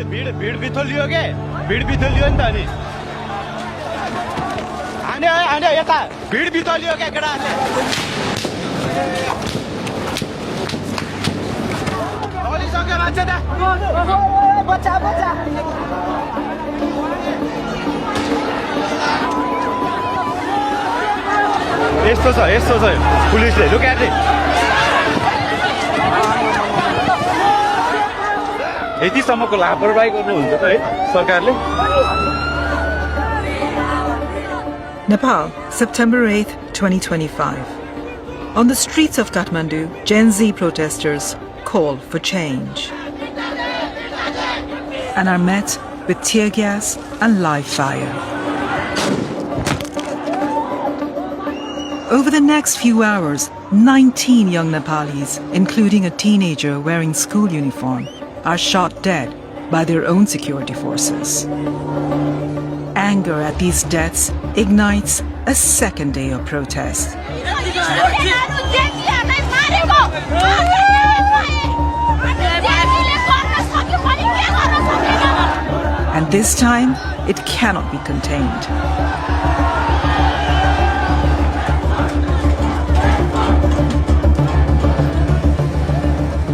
भिड बिथोलियो के भिड बिथोलियो नि त अनि आने यता भिड बिथोलियो के केटाहरूले सक्यो मान्छे त बच्चा यस्तो छ पुलिसले लुकाएर यतिसम्मको लापरवाही गर्नुहुन्छ त है सरकारले Nepal, September 8, 2025. On the streets of Kathmandu, Gen Z protesters call for change and are met with tear gas and live fire. Over the next few hours, 19 young Nepalis, including a teenager wearing school uniform, are shot dead by their own security forces. Anger at these deaths ignites a second day of protest. And this time, it cannot be contained.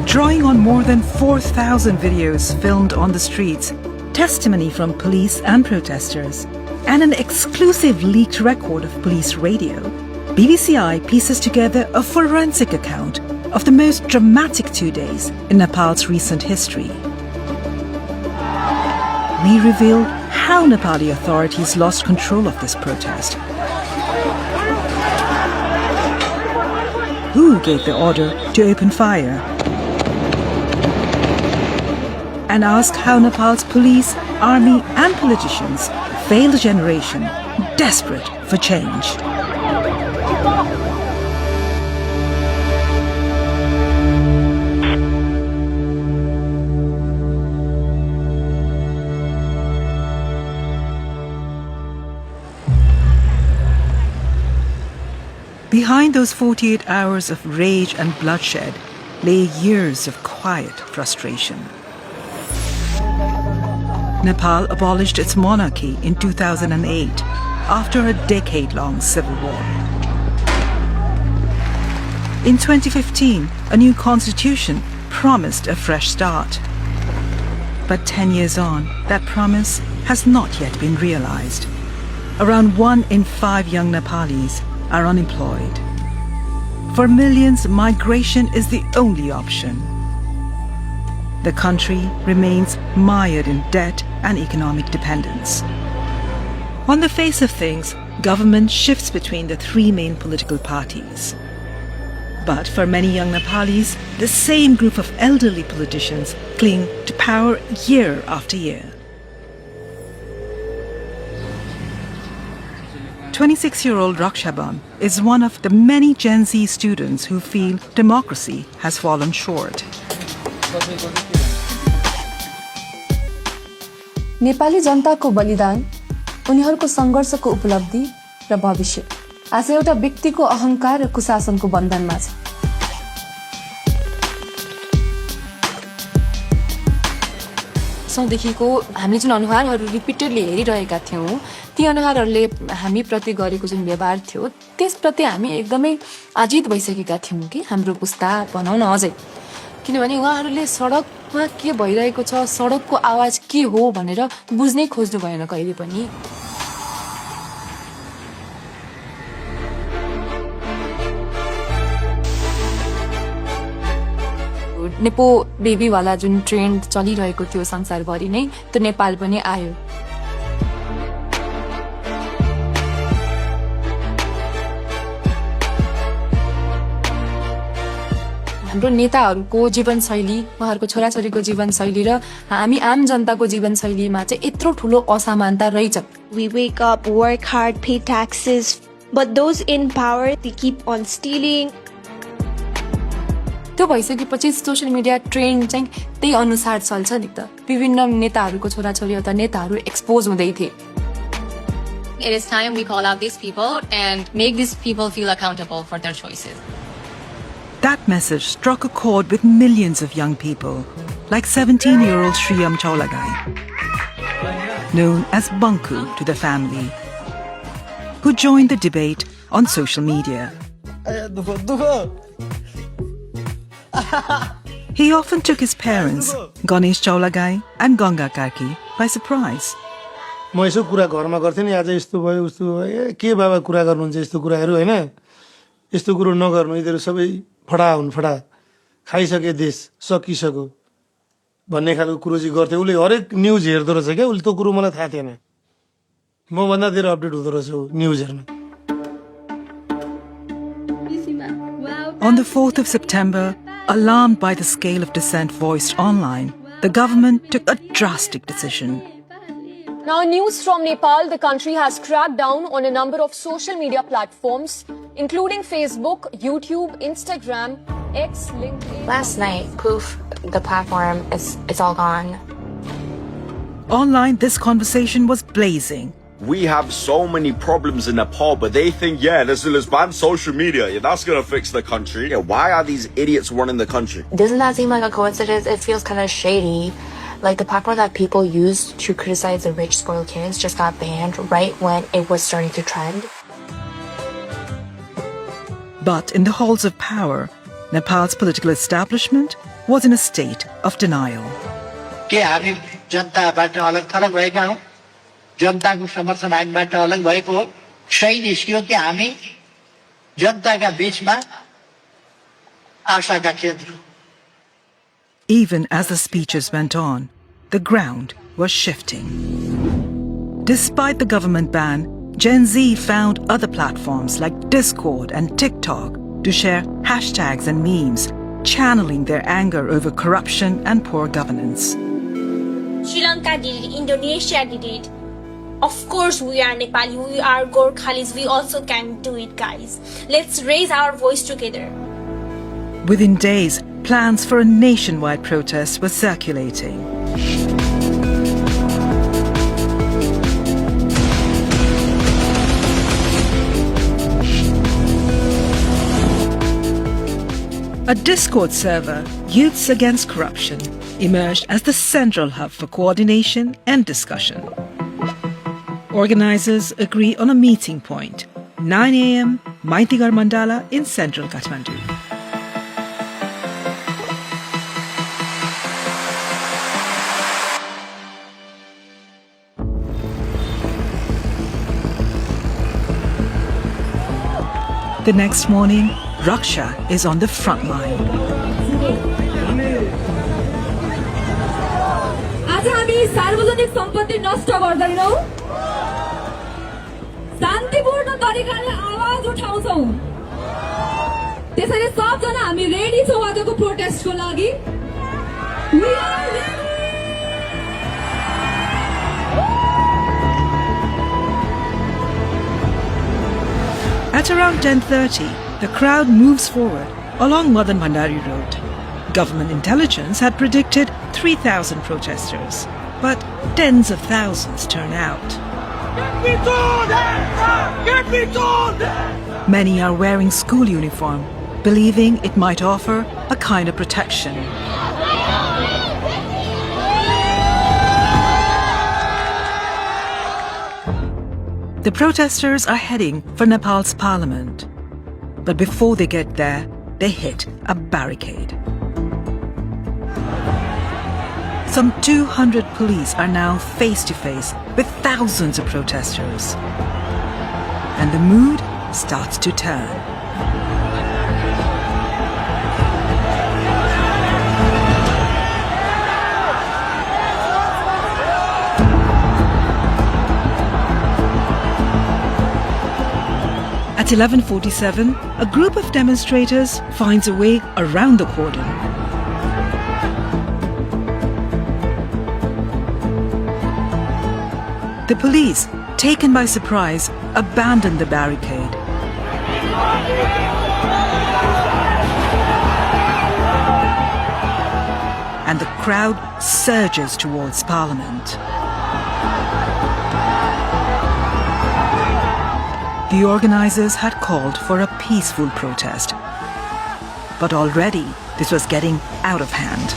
Drawing on more than 4,000 videos filmed on the streets, testimony from police and protesters, and an exclusive leaked record of police radio, BBCI pieces together a forensic account of the most dramatic 2 days in Nepal's recent history. We reveal how Nepali authorities lost control of this protest, who gave the order to open fire, and ask how Nepal's police, army and politicians failed a generation desperate for change. Behind those 48 hours of rage and bloodshed lay years of quiet frustration. Nepal abolished its monarchy in 2008 after a decade-long civil war. In 2015, a new constitution promised a fresh start. But 10 years on, that promise has not yet been realized. Around 1 in 5 young Nepalis are unemployed. For millions, migration is the only option. The country remains mired in debt and economic dependence. On the face of things, government shifts between the 3 main political parties. But for many young Nepalis, the same group of elderly politicians cling to power year after year. 26-year-old Rakshaban is one of the many Gen Z students who feel democracy has fallen short. Nepali जनताको बलिदान, उनीहरूको संघर्षको उपलब्धि र भविष्य आज एउटा व्यक्तिको अहंकार र कुशासनको बन्धनमा छ। सौदेखिको हामीले जुन अनुहारहरू रिपिटेडली हेरिरहेका थियौं, ती अनुहारहरूले हामी प्रति गरेको जुन व्यवहार थियो, त्यसप्रति हामी एकदमै आजित भइसकेका थियौं कि हाम्रो पुस्ता बनाउन अझै, किनभने उहाँहरूले सडकमा के भइरहेको छ, सडकको आवाज के हो भनेर बुझ्नै खोज्नु भएन कहिले पनि। नेपो बेबी वाला जुन ट्रेन्ड चलिरहेको थियो संसारभरि नै, त्यो नेपाल पनि आयो। हाम्रो नेताहरूको जीवनशैली, उहाँहरूको छोराछोरीको जीवनशैली र हामी आम जनताको जीवनशैलीमा चाहिँ यत्रो ठुलो असमानता रहेछ। We wake up, work hard, pay taxes, but those in power, they keep on stealing. त्यो भइसकेपछि सोशल मिडिया ट्रेन्ड चाहिँ त्यही अनुसार चल्छ नि त। विभिन्न नेताहरूको छोराछोरी अथवा नेताहरू एक्सपोज हुँदै थिए। It is time we call out these people and make these people feel accountable for their choices. That message struck a chord with millions of young people. like 17-year-old Shriyam Chaulagai, known as Bunku to the family, who joined the debate on social media. He often took his parents, Ganesh Chaulagai and Ganga Karki, by surprise. म यसो कुरा घरमा गर्थेँ नि आज यस्तो भयो उस्तो भयो के बाबा कुरा गर्नुहुन्छ यस्तो कुराहरू हैन यस्तो कुरो नगर्नु यिनीहरू सबै फडा हुन् फडा खाइसके देश सकिसक्यो भन्ने खालको कुरो चाहिँ गर्थे उले हरेक न्यूज हेर्दो रहेछ के उले त्यो कुरो मलाई थाहा थिएन म भन्दा धेरै अपडेट हुँदो रहेछ न्यूज हेर्न On the 4th of September, alarmed by the scale of dissent voiced online, the government took a drastic decision. Now, news from Nepal, the country has cracked down on a number of social media platforms, including Facebook, YouTube, Instagram, X, LinkedIn. Last night, poof, the platform it's all gone. Online, this conversation was blazing. We have so many problems in Nepal, but they think, let's ban social media. Yeah, that's going to fix the country. Yeah, why are these idiots running the country? Doesn't that seem like a coincidence? It feels kind of shady. Like the platform that people used to criticize the rich, spoiled kids just got banned right when it was starting to trend. But in the halls of power, Nepal's political establishment was in a state of denial. जनताको समर्थन हामीबाट अलग भएको हो सही निस्कियो कि हामी जनताका बीचमा आशाका केन्द्र Even as the speeches went on, the ground was shifting. Despite the government ban, Gen Z found other platforms like Discord and TikTok to share hashtags and memes, channeling their anger over corruption and poor governance. Sri Lanka did it, Indonesia did it. Of course, we are Nepali, we are Gorkhalis, we also can do it, guys. Let's raise our voice together. Within days, plans for a nationwide protest were circulating. A Discord server, Youths Against Corruption, emerged as the central hub for coordination and discussion. Organizers agree on a meeting point, 9 a.m., Maitigar Mandala in central Kathmandu. The next morning, Raksha is on the front line. आज हामी सार्वजनिक सम्पत्ति नष्ट गर्दैनौं शान्तिपूर्ण तरिकाले आवाज उठाउँछौं त्यसैले सबजना हामी रेडी छौं आजको प्रोटेस्टको लागि We are ready. At around 10:30, the crowd moves forward along Madan Bhandari Road. Government intelligence had predicted 3,000 protesters, but tens of thousands turn out. Many are wearing school uniform, believing it might offer a kind of protection. The protesters are heading for Nepal's parliament. But before they get there, they hit a barricade. Some 200 police are now face to face with thousands of protesters. And the mood starts to turn. At 11:47, a group of demonstrators finds a way around the cordon. The police, taken by surprise, abandon the barricade. And the crowd surges towards Parliament. The organizers had called for a peaceful protest. But already this was getting out of hand.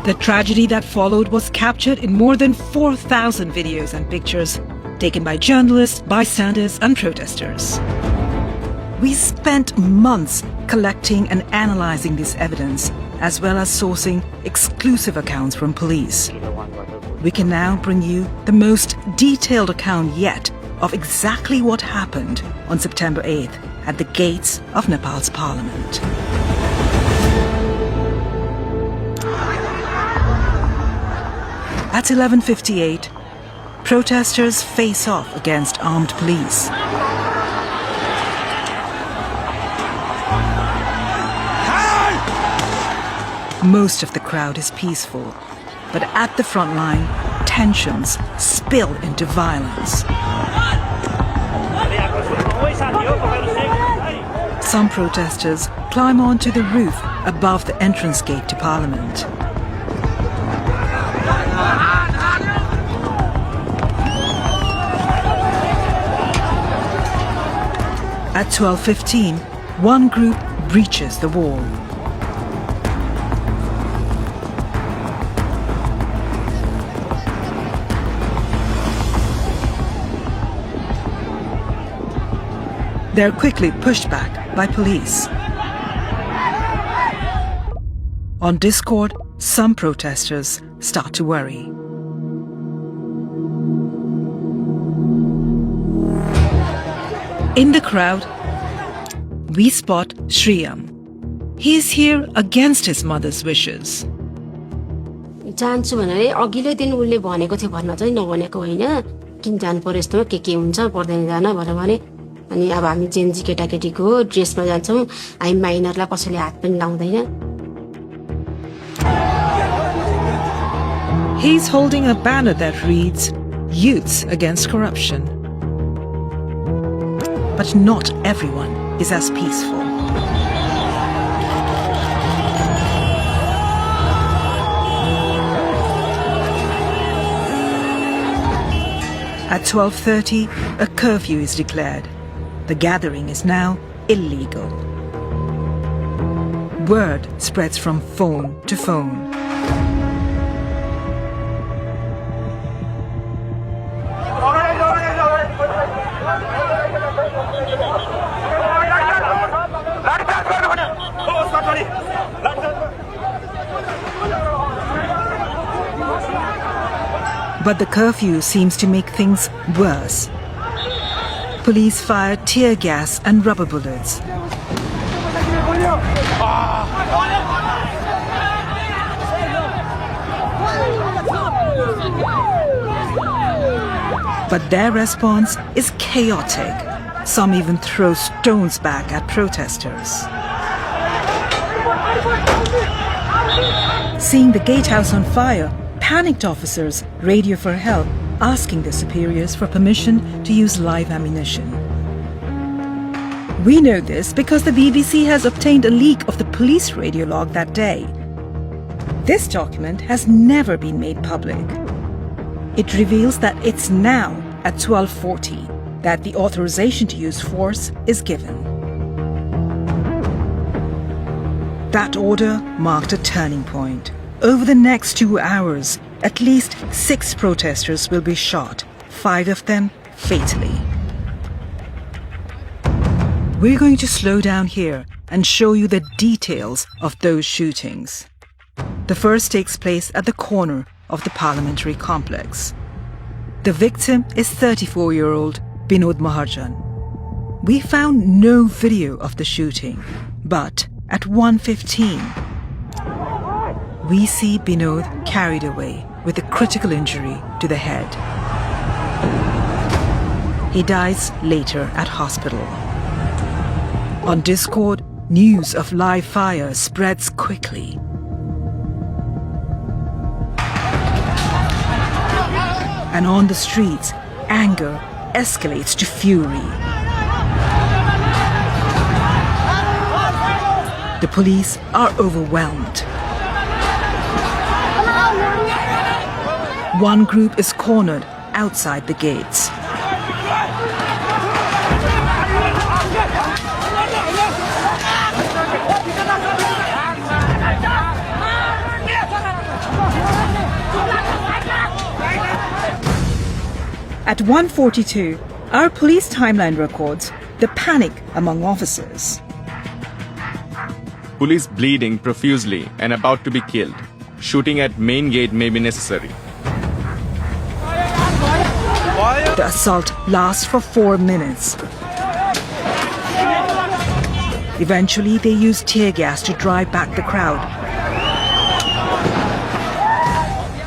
The tragedy that followed was captured in more than 4,000 videos and pictures taken by journalists, bystanders, and protesters. We spent months collecting and analyzing this evidence, as well as sourcing exclusive accounts from police. We can now bring you the most detailed account yet of exactly what happened on September 8th at the gates of Nepal's parliament. At 11:58, protesters face off against armed police. Most of the crowd is peaceful, but at the front line, tensions spill into violence. Some protesters climb onto the roof above the entrance gate to Parliament. At 12:15, one group breaches the wall. They're quickly pushed back by police. On Discord, some protesters start to worry. In the crowd, we spot Shriyam. He's here against his mother's wishes. जान्छु भनेर अघिल्लो दिन उनले भनेको थियो भन्न चाहिँ नभनेको होइन किन जानु पर्यो यस्तो के हुन्छ पर्दैन जान भनेर भने अनि अब हामी जेन्जी केटाकेटीको ड्रेसमा जान्छौँ हामी माइनरलाई कसैले हात पनि लाउँदैन. He's holding a banner that reads, "Youths Against Corruption." But not everyone is as peaceful. At 12:30, a curfew is declared. The gathering is now illegal. Word spreads from phone to phone. But the curfew seems to make things worse. Police fire tear gas and rubber bullets. But their response is chaotic. Some even throw stones back at protesters. Seeing the gatehouse on fire, panicked officers radio for help, asking their superiors for permission to use live ammunition. We know this because the BBC has obtained a leak of the police radio log that day. This document has never been made public. It reveals that it's now at 12:40 that the authorization to use force is given. That order marked a turning point. Over the next 2 hours, at least 6 protesters will be shot, 5 of them fatally. We're going to slow down here and show you the details of those shootings. The first takes place at the corner of the parliamentary complex. The victim is 34-year-old Binod Maharjan. We found no video of the shooting, but at 1:15, we see Binod carried away with a critical injury to the head. He dies later at hospital. On Discord, news of live fire spreads quickly. And on the streets, anger escalates to fury. The police are overwhelmed. One group is cornered outside the gates. At 1:42, our police timeline records the panic among officers. Police bleeding profusely and about to be killed. Shooting at main gate may be necessary. The assault lasts for 4 minutes. Eventually, they use tear gas to drive back the crowd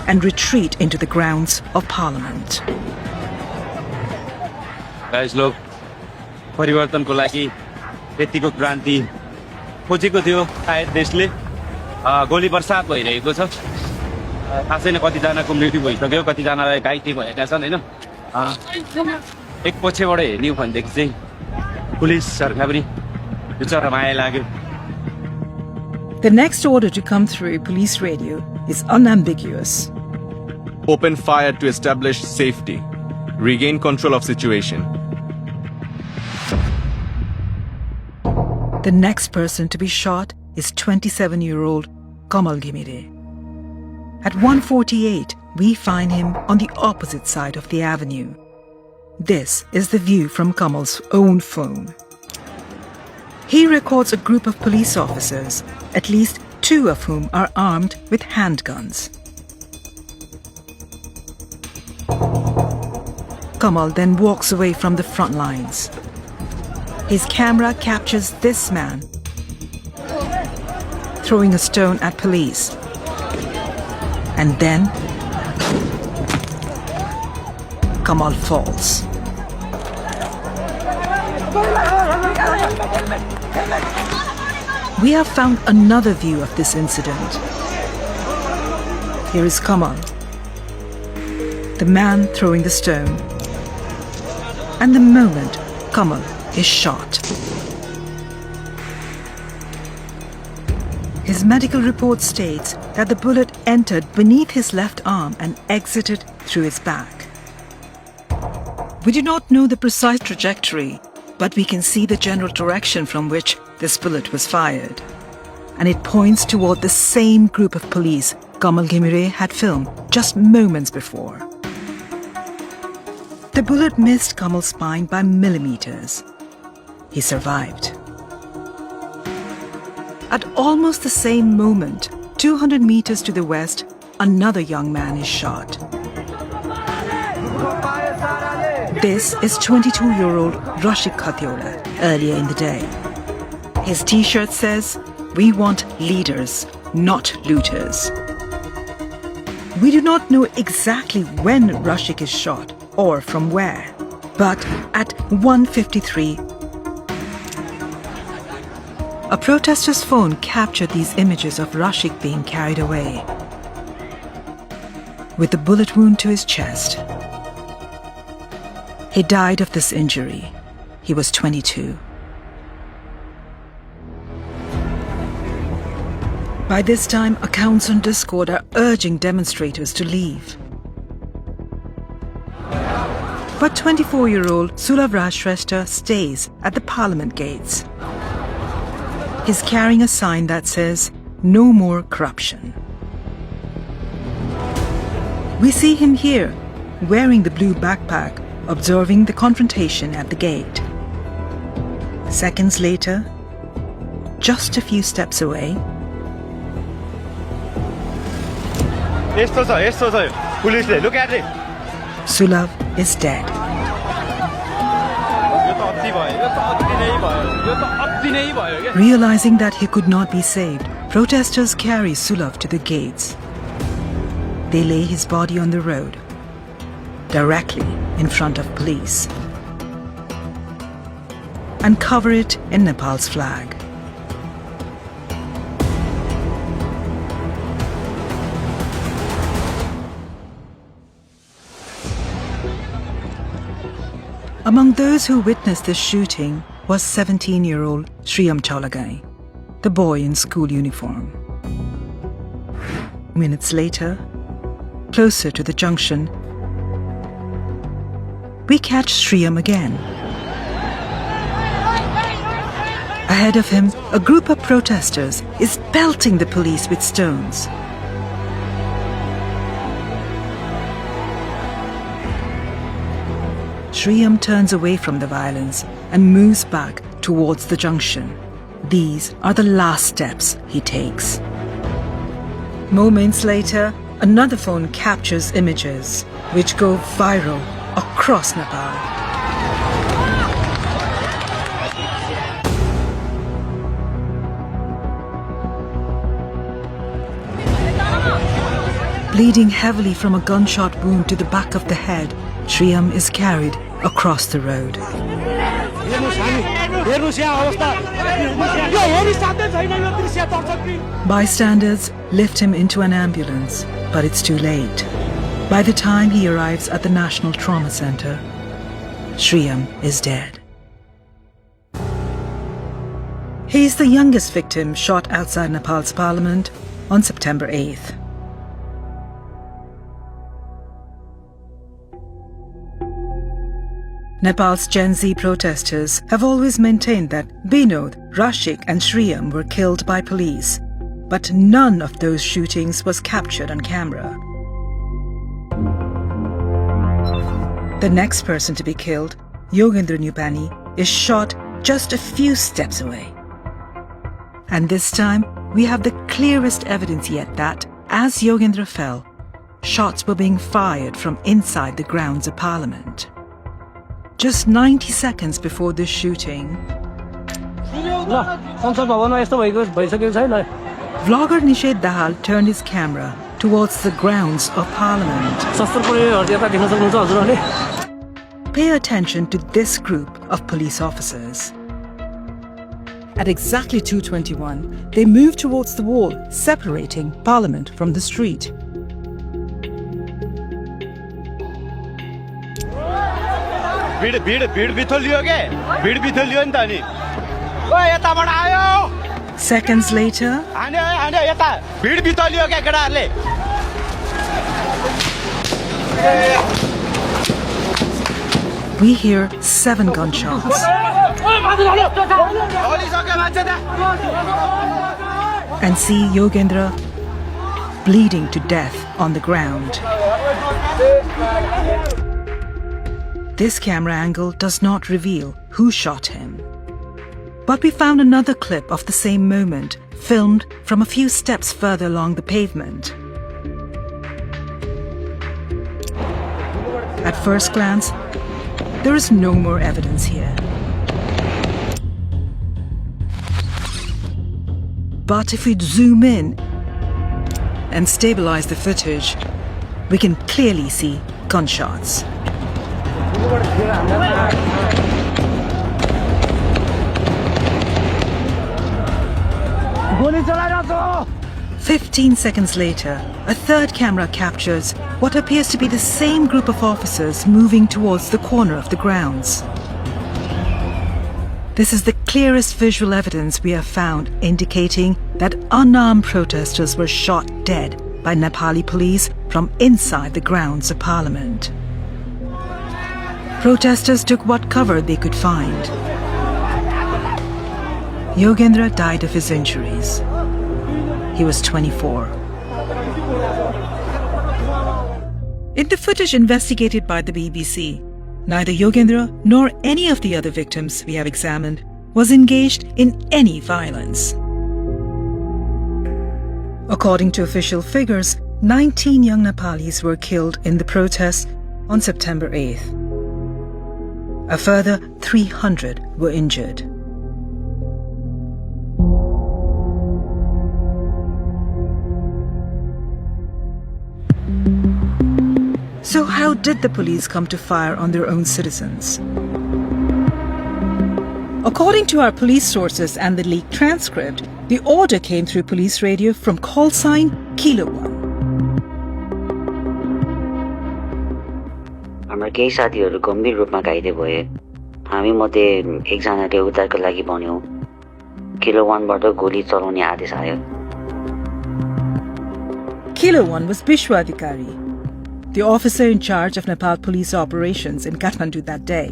and retreat into the grounds of Parliament. Guys, लोग परिवर्तनको लागि यतिको क्रान्ति खोजेको थियो सायद देशले गोली बर्सात भइरहेको छ थाहा छैन कतिजनाको मृत्यु भइसक्यो कतिजनालाई घाइते भएका छन् हैन एक पछिबाट हेर्ने हो भनेदेखि चाहिँ पुलिस सरकार पनि बिचरा माया लाग्यो. The next order to come through police radio is unambiguous. Open fire to establish safety. Regain control of situation. The next person to be shot is 27-year-old Kamal Ghimire. At 1:48, we find him on the opposite side of the avenue. This is the view from Kamal's own phone. He records a group of police officers, at least 2 of whom are armed with handguns. Kamal then walks away from the front lines. His camera captures this man throwing a stone at police. And then Kamal falls. We have found another view of this incident. Here is Kamal, the man throwing the stone, and the moment Kamal is shot. His medical report states that the bullet entered beneath his left arm and exited through his back. We do not know the precise trajectory, but we can see the general direction from which this bullet was fired. And it points toward the same group of police Kamal Ghimire had filmed just moments before. The bullet missed Kamal's spine by millimeters. He survived. At almost the same moment, 200 meters to the west, another young man is shot. This is 22-year-old Rashik Khatiola earlier in the day. His t-shirt says, "We want leaders, not looters." We do not know exactly when Rashik is shot or from where, but at 1:53, a protester's phone captured these images of Rashik being carried away with a bullet wound to his chest. He died of this injury. He was 22. By this time, accounts on Discord are urging demonstrators to leave. But 24-year-old Sulavraj Shrestha stays at the Parliament gates. He's carrying a sign that says, "No more corruption." We see him here, wearing the blue backpack, observing the confrontation at the gate. Seconds later, just a few steps away, look at it. Sulav is dead. Realizing that he could not be saved, protesters carry Sulav to the gates. They lay his body on the road, directly in front of police, and cover it in Nepal's flag. Among those who witnessed this shooting was 17-year-old Shriyam Chaulagai, the boy in school uniform. Minutes later, closer to the junction, we catch Shriyam again. Ahead of him, a group of protesters is pelting the police with stones. Shriyam turns away from the violence and moves back towards the junction. These are the last steps he takes. Moments later, another phone captures images which go viral across Nepal. Bleeding heavily from a gunshot wound to the back of the head, Shriyam is carried across the road. Bystanders lift him into an ambulance, but it's too late. By the time he arrives at the National Trauma Center, Shriyam is dead. He is the youngest victim shot outside Nepal's parliament on September 8th. Nepal's Gen Z protesters have always maintained that Binod, Rashik and Shriyam were killed by police, but none of those shootings was captured on camera. The next person to be killed, Yogendra Nupani, is shot just a few steps away. And this time, we have the clearest evidence yet that, as Yogendra fell, shots were being fired from inside the grounds of Parliament. Just 90 seconds before this shooting, vlogger Nishad Dahal turned his camera towards the grounds of Parliament. Pay attention to this group of police officers. At exactly 2:21, they move towards the wall separating Parliament from the street. Seconds later, we hear 7 gunshots and see Yogendra bleeding to death on the ground. This camera angle does not reveal who shot him. But we found another clip of the same moment, filmed from a few steps further along the pavement. At first glance, there is no more evidence here. But if we zoom in and stabilize the footage, we can clearly see gunshots. 15 seconds later, a third camera captures what appears to be the same group of officers moving towards the corner of the grounds. This is the clearest visual evidence we have found indicating that unarmed protesters were shot dead by Nepali police from inside the grounds of Parliament. Protesters took what cover they could find. Yogendra died of his injuries. He was 24. In the footage investigated by the BBC, neither Yogendra nor any of the other victims we have examined was engaged in any violence. According to official figures, 19 young Nepalis were killed in the protests on September 8th. A further 300 were injured. So how did the police come to fire on their own citizens? According to our police sources and the leaked transcript, the order came through police radio from call sign Kilo 1. हाम्रो केही साथीहरू गम्भीर रूपमा घाइते भए हामी मध्ये एकजनाले उद्धारको लागि भन्यो किलो 1 बाट गोली चलाउने आदेश आयो Kilo 1 was Bishwa Adhikari, the officer in charge of Nepal police operations in Kathmandu that day.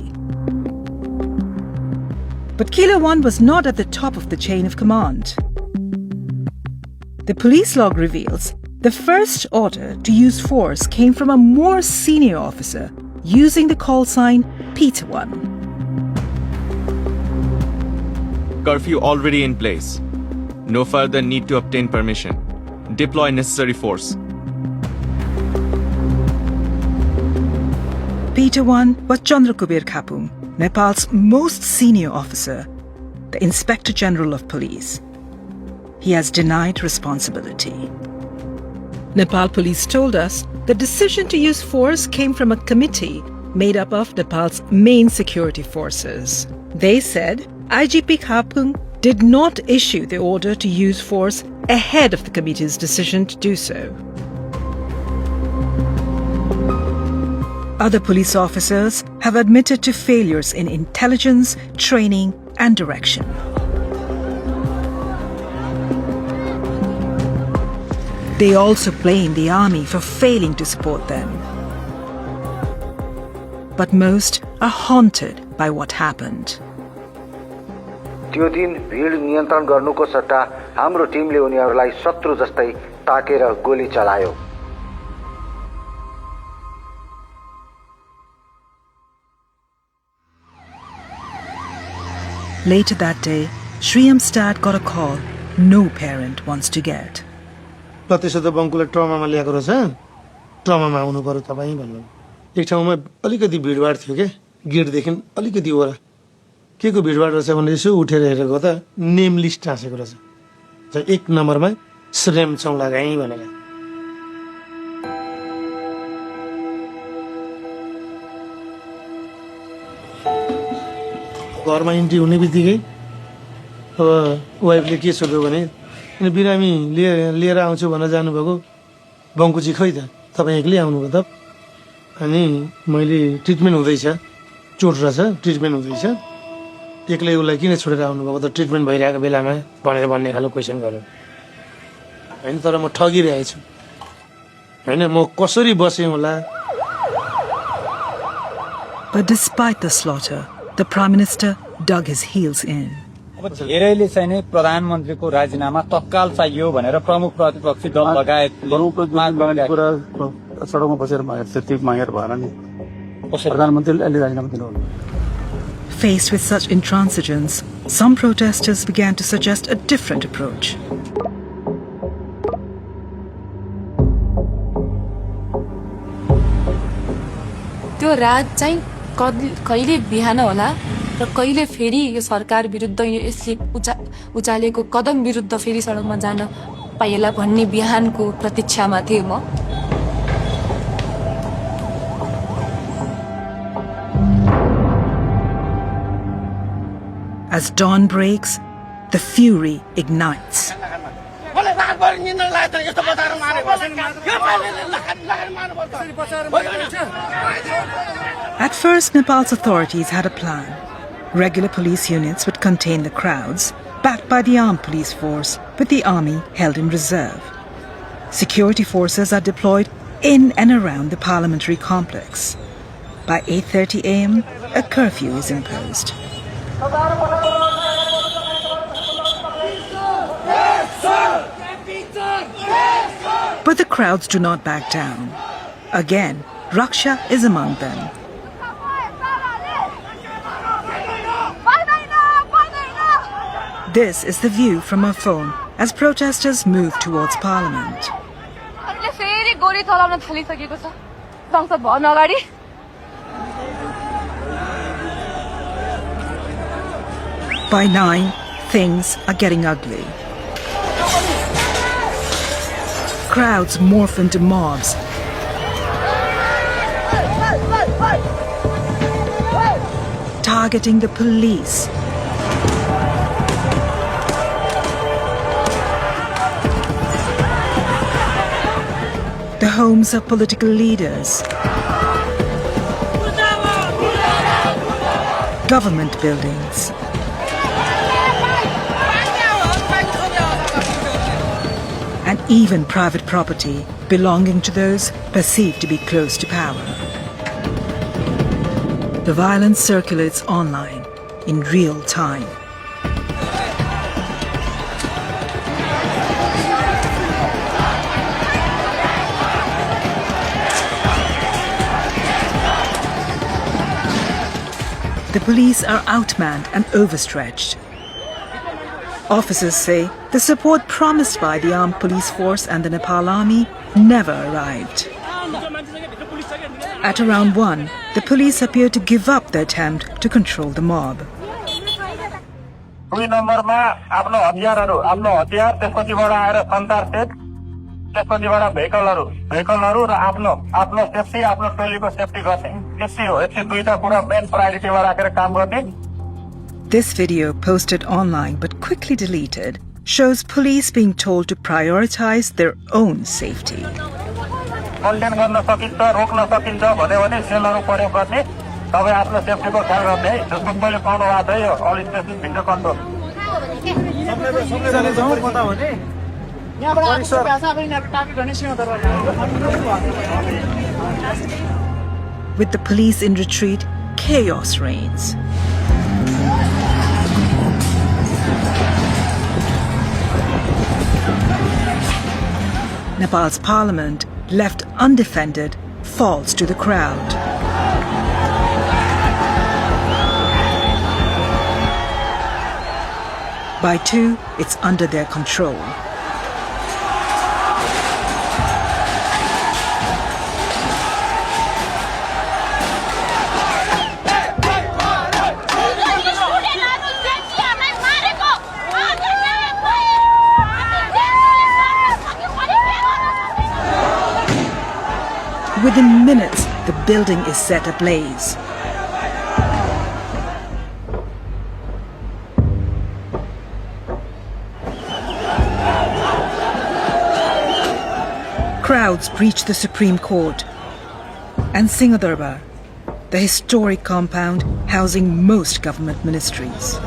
But Kilo 1 was not at the top of the chain of command. The police log reveals the first order to use force came from a more senior officer using the call sign Peter 1. Curfew already in place. No further need to obtain permission. Deploy necessary force. Peter 1 was Chandrakubir Khapung, Nepal's most senior officer, the Inspector General of Police. He has denied responsibility. Nepal police told us the decision to use force came from a committee made up of Nepal's main security forces. They said IGP Khapung did not issue the order to use force ahead of the committee's decision to do so. Other police officers have admitted to failures in intelligence, training, and direction. They also blame the army for failing to support them. But most are haunted by what happened. त्यो दिन भिड नियन्त्रण गर्नुको सट्टा हाम्रो टिमले उनीहरूलाई शत्रु जस्तै ताकेर गोली चलायो. Later that day, Sri Amstad got a call no parent wants to get. त्यसो त बङ्कुलाई ट्रमामा ल्याएको रहेछ, ट्रमामा आउनु पर्यो तपाईँ भन्नु. एक ठाउँमा अलिकति भिडभाड थियो के, गेटदेखि अलिकति ओरा. के को भिडभाड रहेछ भने यसो उठेर हेरेको त नेम लिस्ट टाँसेको रहेछ. 1 नम्बरमा श्रेम चौलागाई भनेर. घरमा इन्ट्री हुने बित्तिकै अब वाइफले के सोध्यो भने अनि बिरामी लिएर आउँछु भनेर जानुभएको बङ्कुजी खै त तपाईँ एक्लै आउनुभयो त. अनि मैले ट्रिटमेन्ट हुँदैछ, चोट रहेछ, ट्रिटमेन्ट हुँदैछ, एक्लै उसलाई किन छोडेर आउनुभएको त ट्रिटमेन्ट भइरहेको बेलामा भनेर भन्ने खालको क्वेसन गर्यो. होइन तर म ठगिरहेछु, होइन म कसरी बसेँ होला. But despite the slaughter, the Prime Minister dug his heels in. धेरैले चाहिँ नि प्रधानमन्त्रीको राजीनामा तत्काल चाहियो भनेर प्रमुख प्रतिपक्षी दल लगायत सडकमा बसेर मागेर त्यति मागेर भएन नि. प्रधानमन्त्रीले अहिले राजीनामा दिनु. Faced with such intransigence, some protesters began to suggest a different approach. त्यो रात चाहिँ कहिले बिहान होला र कहिले फेरि यो सरकार विरुद्ध यसले उचालेको कदम विरुद्ध फेरि सडकमा जान पाइएला भन्ने बिहानको प्रतीक्षामा थिए म. As dawn breaks, the fury ignites. At first, Nepal's authorities had a plan. Regular police units would contain the crowds, backed by the armed police force, with the army held in reserve. Security forces are deployed in and around the parliamentary complex. By 8:30 a.m., a curfew is imposed. But the crowds do not back down. Again, Raksha is among them. This is the view from her phone as protesters move towards Parliament. By 9, things are getting ugly. Crowds morph into mobs. Targeting the police. The homes of political leaders. Government buildings. And even private property belonging to those perceived to be close to power. The violence circulates online in real time. the police are outmanned and overstretched. Officers say the support promised by the armed police force and the Nepal army never arrived. At around 1, the police appear to give up the attempt to control the mob. दुई नम्बरमा आफ्नो हतियारहरू आफ्नो हतियार त्यसपछिबाट आएर सन्तार set त्यसपछिबाट भेहिकलहरू र आफ्नो safety आफ्नो टोलीको safety गर्ने यति हो यति दुईटा कुरा मेन प्रायोरिटीमा राखेर काम गर्ने. This video, posted online but quickly deleted, shows police being told to prioritize their own safety. Contain गर्न सकिन्छ रोक्न सकिन्छ भन्यो भने सेलहरू प्रयोग गर्ने तपाईँ आफ्नो सेफ्टीको ख्याल गर्ने है. जसको मैले पाउनु भएको थियो all station video control. With the police in retreat, chaos reigns. Nepal's parliament, left undefended, falls to the crowd. By 2, it's under their control. Within minutes, the building is set ablaze. Crowds breach the Supreme Court and Singadarbar, the historic compound housing most government ministries.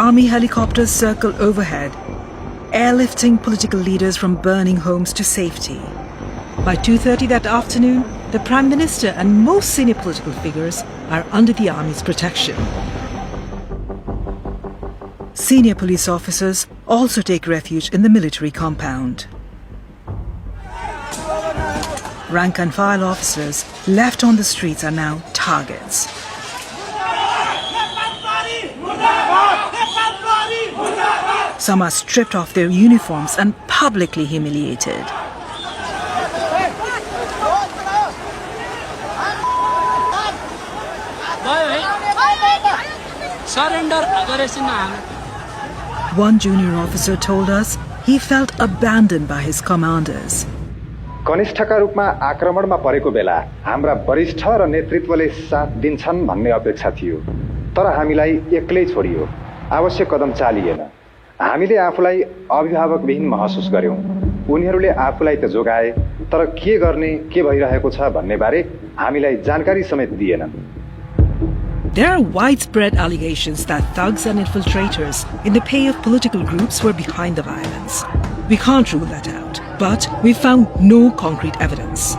Army helicopters circle overhead, airlifting political leaders from burning homes to safety. By 2:30 that afternoon, the Prime Minister and most senior political figures are under the army's protection. Senior police officers also take refuge in the military compound. Rank and file officers left on the streets are now targets. Some are stripped of their uniforms and publicly humiliated. One junior officer told us he felt abandoned by his commanders. कनिष्ठका रूपमा आक्रमणमा परेको बेला हाम्रा वरिष्ठ र नेतृत्वले साथ दिन्छन् भन्ने अपेक्षा थियो, तर हामीलाई एक्लै छोडियो, आवश्यक कदम चालिएन. हामीले आफूलाई अभिभावकविहीन महसुस गर्यौं. उनीहरूले आफूलाई त जोगाए, तर के गर्ने के भइरहेको छ भन्ने बारे हामीलाई जानकारी समेत दिएनन्. There are widespread allegations that thugs and infiltrators in the pay of political groups were behind the violence. We can't rule that out, but we found no concrete evidence.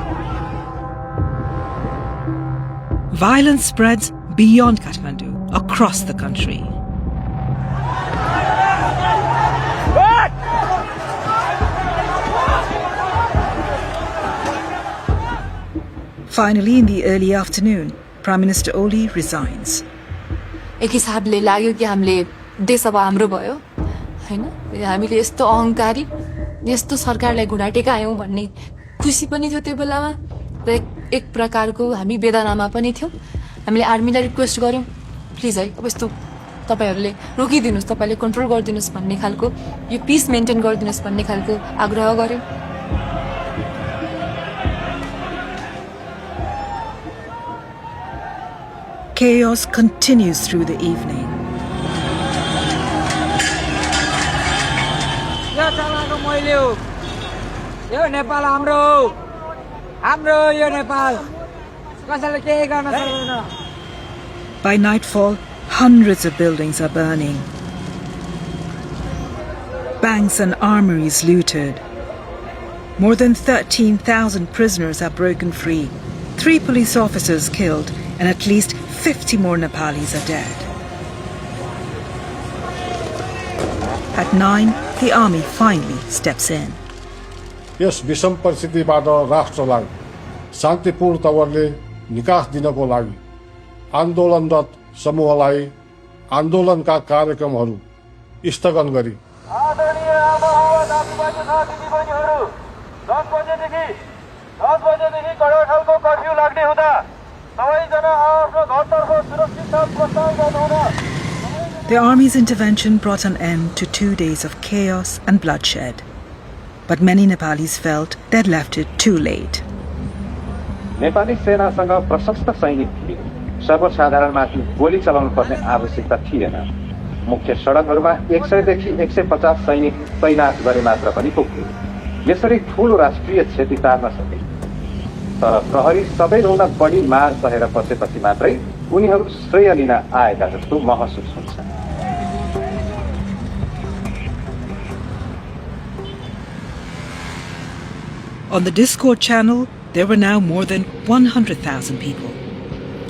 Violence spreads beyond Kathmandu, across the country. Finally, in the early afternoon, Prime Minister Oli resigns. एक हिसाबले लाग्यो कि हामीले देश अब हाम्रो भयो हैन, हामीले यस्तो अहंकारी यस्तो सरकारलाई घुँडा टेकायौं भन्ने खुसी पनि थियो त्यो बेलामा र एक प्रकारको हामी वेदनामा पनि थियौं. हामीले आर्मीलाई रिक्वेस्ट गर्यौं, प्लिज है अब यस्तो तपाईहरुले रोकिदिनुस्, तपाईले कन्ट्रोल गरिदिनुस् भन्ने खालको, यो पीस मेन्टेन गरिदिनुस् भन्ने खालको आग्रह गर्यौं. Chaos continues through the evening. By nightfall, hundreds of buildings are burning. Banks and armories looted. More than 13,000 prisoners are broken free. 3 police officers killed and at least 50 more Nepalis are dead. At 9, the army finally steps in. Yes विषम परिस्थितिबाट राष्ट्रलाई शान्तिपूर्ण तवरले निकास दिनको लागि आन्दोलनरत समूहलाई आन्दोलनका कार्यक्रमहरू स्थगन गरी आदरणीय आमाबाबा दाजुभाइ तथा दिदीबहिनीहरू 10 बजेदेखि कडा खालको कर्फ्यू लाग्ने हुँदा सबैजना आफ्नो घरतर्फ सुरक्षित ठाउँ प्रस्थान गर्नुहुन The army's intervention brought an end to 2 days of chaos and bloodshed. But many Nepalis felt they'd left it too late. Nepali सेनासँग प्रशस्त सैनिक थिए सर्वसाधारणमाथि गोली चलाउनु पर्ने आवश्यकता थिएन मुख्य सडकहरूमा 100 देखि 150 सैनिक तैनात गरे मात्र पनि पुग्थ्यो यसरी ठूलो राष्ट्रिय क्षति टार्न सके तर प्रहरी सबैभन्दा बढी मार सहेर बसेपछि मात्रै उनीहरू श्रेय लिन आएका जस्तो महसुस हुन्छ On the Discord channel, there were now more than 100,000 people.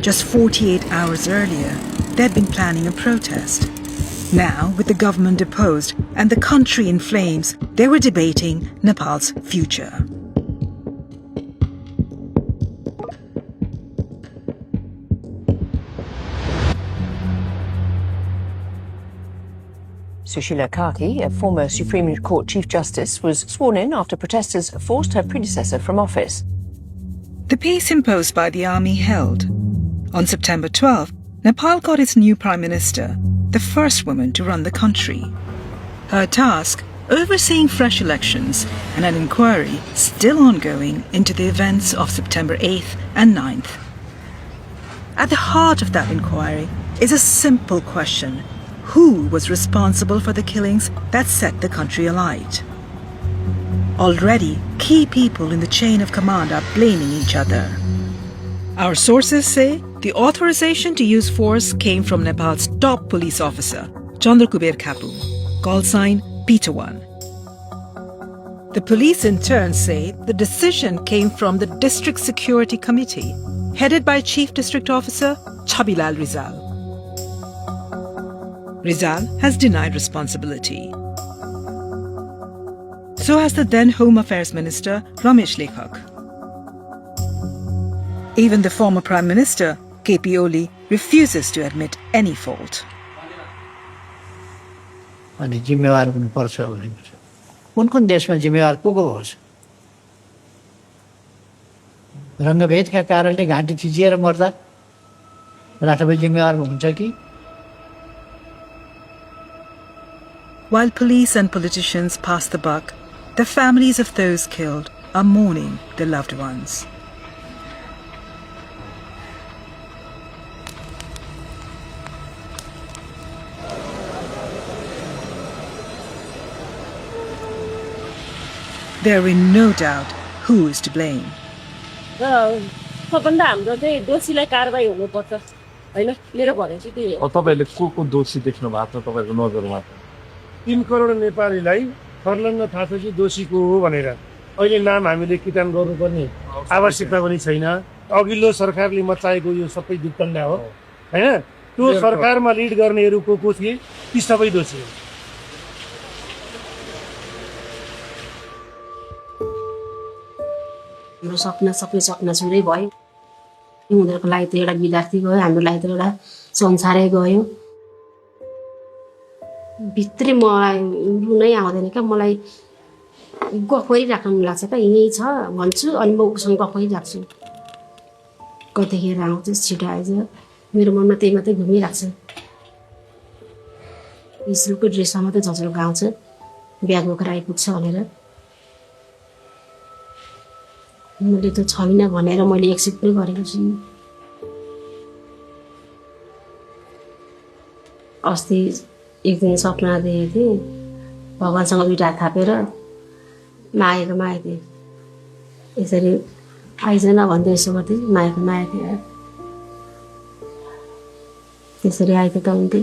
Just 48 hours earlier, they'd been planning a protest. Now, with the government deposed and the country in flames, they were debating Nepal's future. Sushila Karki, a former Supreme Court Chief Justice, was sworn in after protesters forced her predecessor from office. The pace imposed by the army held. On September 12, Nepal got its new Prime Minister, the first woman to run the country. Her task, overseeing fresh elections and an inquiry still ongoing into the events of September 8th and 9th. At the heart of that inquiry is a simple question. Who was responsible for the killings that set the country alight? Already, key people in the chain of command are blaming each other. Our sources say the authorization to use force came from Nepal's top police officer, Chandrakuber Kapu, call sign Peter One. The police in turn say the decision came from the District Security Committee, headed by Chief District Officer Chabilal Rizal. Rizal has denied responsibility. So has the then Home Affairs Minister Ramesh Lekhak. Even the former Prime Minister, KP Oli, refuses to admit any fault. अनि जिम्मेवार हुनुपर्छ भने कुन देशमा जिम्मेवार को हुन्छ रङ्गभेदका कारणले घाँटी थिचिएर मर्दा राष्ट्रपति जिम्मेवार हुन्छ कि While police and politicians pass the buck, the families of those killed are mourning their loved ones. They're in no doubt who is to blame. सबभन्दा हाम्रो चाहिँ दोषीलाई कारबाही हुनुपर्छ हैन मेरो भनाइ चाहिँ त्यही हो तपाईले को दोषी देख्नु भएको छ तपाईको नजरमा 3 करोड नेपालीलाई सर्लङ्ग थाहा छ कि दोषी को हो भनेर अहिले नाम हामीले किटान गर्नुपर्ने आवश्यकता पनि छैन अघिल्लो सरकारले मचाएको यो सबै दुर्घटना हो हैन त्यो सरकारमा लिड गर्नेहरू को थिए ती सबै दोषी हो हाम्रो सपना छुरै भयो उनीहरूको लागि त एउटा विद्यार्थी गयो हाम्रो लागि त एउटा संसारै गयो भित्री मलाई रुनै आउँदैन क्या मलाई गफ गरिराख्न मन लाग्छ क्या यही छ भन्छु अनि म उसँग गफ गरिराख्छु कतिखेर आउँछ छिटो आइज मेरो मनमा त्यही मात्रै घुमिरहेको छ स्कुलको ड्रेसमा मात्रै झझल्को आउँछ ब्याग बोकेर आइपुग्छ भनेर मैले त छैन भनेर मैले एक्सेप्ट पनि गरेको छु अस्ति एक दिन सपना देखेको थिएँ भगवान्सँग दुईटा हात थापेर मागेको थिएँ यसरी आइजन भन्दै यसो गर्थेँ मागेको थिएँ त्यसरी आएको त हुन्थ्यो